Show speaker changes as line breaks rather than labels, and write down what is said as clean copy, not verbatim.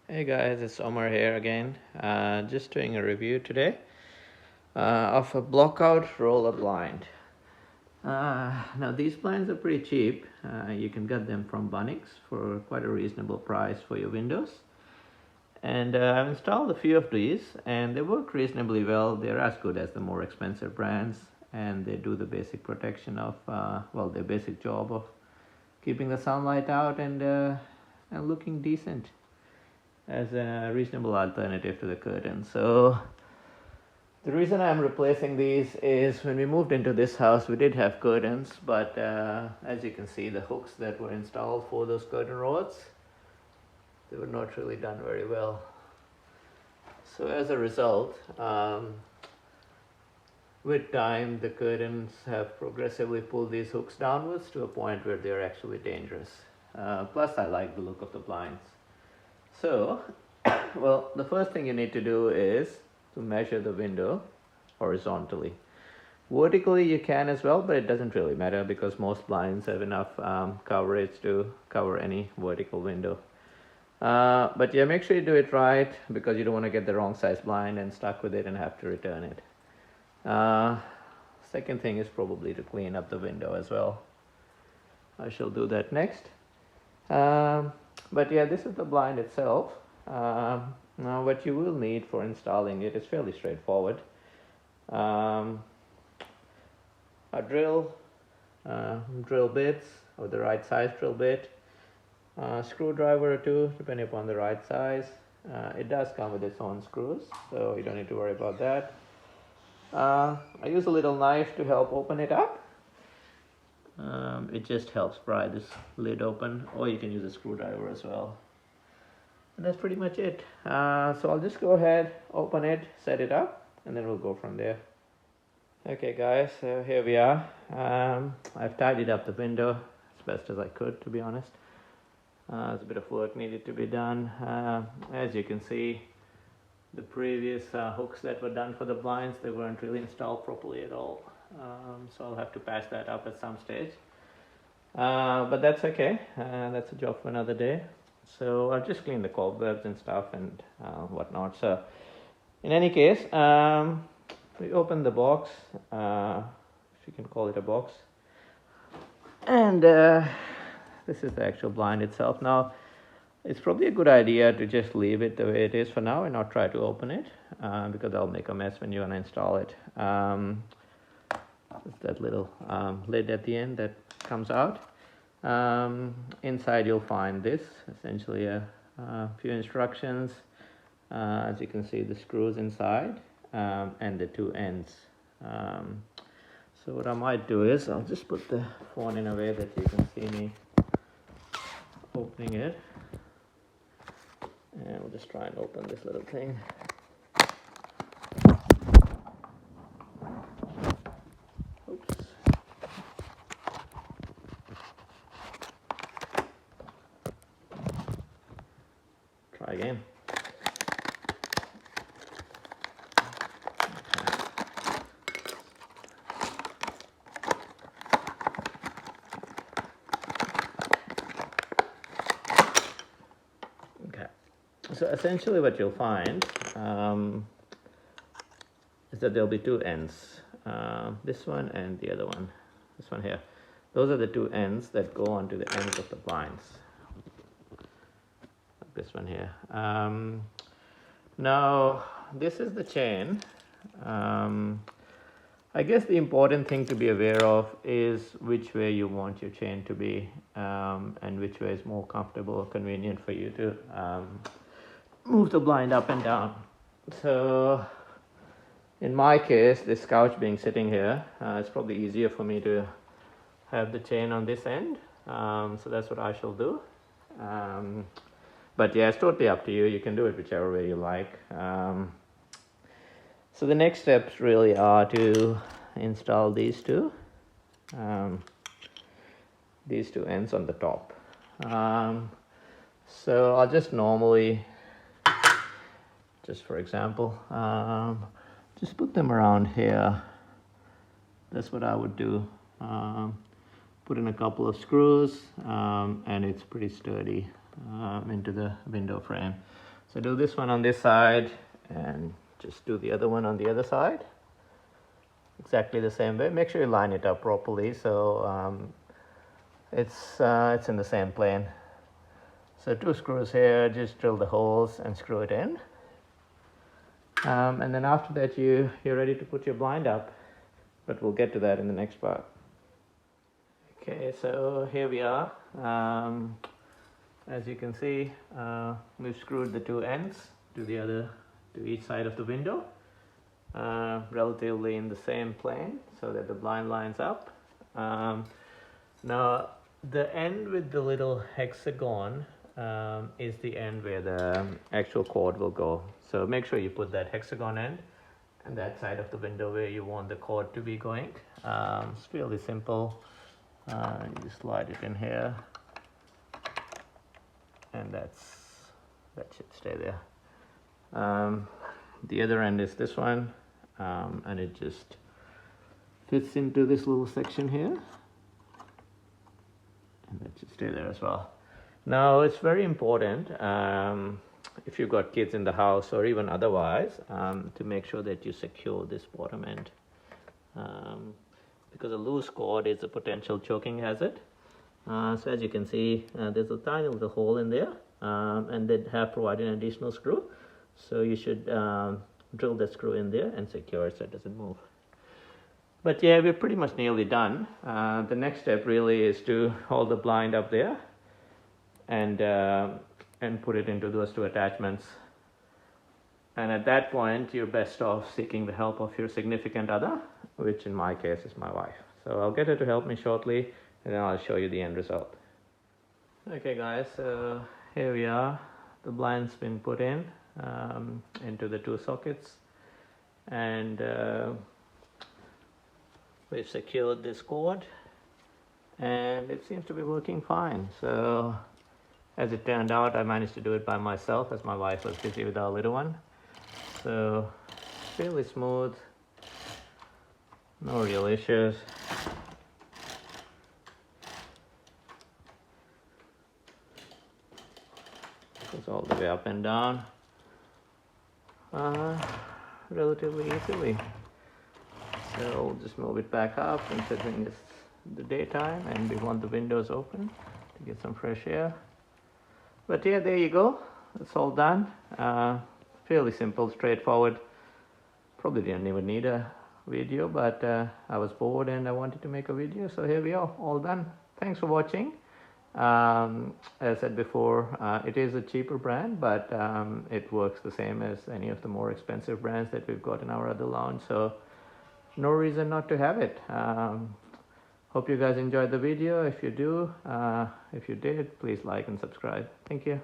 Hey guys, it's Omar here again. Just doing a review today of a Blockout roller blind. Now these blinds are pretty cheap. You can get them from Bunnings for quite a reasonable price for your windows. And I've installed a few of these and they work reasonably well. They're as good as the more expensive brands and they do the basic protection of, their basic job of keeping the sunlight out and looking decent as a reasonable alternative to the curtain. So the reason I'm replacing these is when we moved into this house we did have curtains, but as you can see the hooks that were installed for those curtain rods, they were not really done very well. So as a result, with time the curtains have progressively pulled these hooks downwards to a point where they're actually dangerous. Plus I like the look of the blinds. So, well, the first thing you need to do is to measure the window horizontally. Vertically you can as well, but it doesn't really matter because most blinds have enough coverage to cover any vertical window. But yeah, make sure you do it right because you don't want to get the wrong size blind and stuck with it and have to return it. Second thing is probably to clean up the window as well. I shall do that next. But yeah, this is the blind itself. Now what you will need for installing it is fairly straightforward. A drill bits of the right size drill bit, screwdriver or two depending upon the right size. It does come with its own screws, so you don't need to worry about that. I use a little knife to help open it up. It just helps pry this lid open, or you can use a screwdriver as well. And that's pretty much it. So I'll just go ahead, open it, set it up, and then we'll go from there. Okay guys, so here we are. I've tidied up the window as best as I could, to be honest. There's a bit of work needed to be done. As you can see, the previous hooks that were done for the blinds, they weren't really installed properly at all. So I'll have to patch that up at some stage. But that's okay. That's a job for another day. So I'll just clean the cobwebs and stuff and whatnot. So in any case, we open the box, if you can call it a box. And this is the actual blind itself. Now, it's probably a good idea to just leave it the way it is for now and not try to open it because I'll make a mess when you want to install it. It's that little lid at the end that comes out. Inside you'll find this, essentially a few instructions. As you can see, the screws inside and the two ends. So what I might do is I'll just put the phone in a way that you can see me opening it. And we'll just try and open this little thing. Oops. Try again. Okay. So essentially what you'll find is that there'll be two ends. This one and the other one. This one here. Those are the two ends that go onto the ends of the blinds. This one here. Now this is the chain. I guess the important thing to be aware of is which way you want your chain to be and which way is more comfortable or convenient for you to move the blind up and down. So in my case, this couch being sitting here, it's probably easier for me to have the chain on this end. So that's what I shall do. But yeah, it's totally up to you. You can do it whichever way you like. So the next steps really are to install these two ends on the top. So I'll just normally, just for example, just put them around here. That's what I would do. Put in a couple of screws and it's pretty sturdy into the window frame. So do this one on this side and just do the other one on the other side. Exactly the same way. Make sure you line it up properly so it's in the same plane. So 2 screws here, just drill the holes and screw it in. And then after that you're ready to put your blind up, but we'll get to that in the next part. Okay, so here we are. As you can see, we've screwed the 2 ends to each side of the window, relatively in the same plane so that the blind lines up. Now the end with the little hexagon is the end where the actual cord will go. So make sure you put that hexagon end and that side of the window where you want the cord to be going. It's fairly simple. You just slide it in here and that should stay there. The other end is this one, and it just fits into this little section here, and that should stay there as well. Now it's very important, if you've got kids in the house or even otherwise, to make sure that you secure this bottom end, because a loose cord is a potential choking hazard. So as you can see, there's a tiny little hole in there, and they have provided an additional screw, so you should drill the screw in there and secure it so it doesn't move. But yeah, we're pretty much nearly done. The next step really is to hold the blind up there and put it into those 2 attachments. And at that point, you're best off seeking the help of your significant other, which in my case is my wife. So I'll get her to help me shortly, and then I'll show you the end result. Okay guys, so here we are. The blind's been put in into the 2 sockets, and we've secured this cord, and it seems to be working fine. So as it turned out, I managed to do it by myself as my wife was busy with our little one. So fairly smooth, no real issues. Goes all the way up and down relatively easily. So we'll just move it back up, considering it's the daytime and we want the windows open to get some fresh air. But yeah, there you go. It's all done. Fairly simple, straightforward. Probably didn't even need a video, but I was bored and I wanted to make a video, so here we are, all done. Thanks for watching. As I said before, it is a cheaper brand, but it works the same as any of the more expensive brands that we've got in our other lounge, so no reason not to have it. Hope you guys enjoyed the video. If you did, please like and subscribe. Thank you.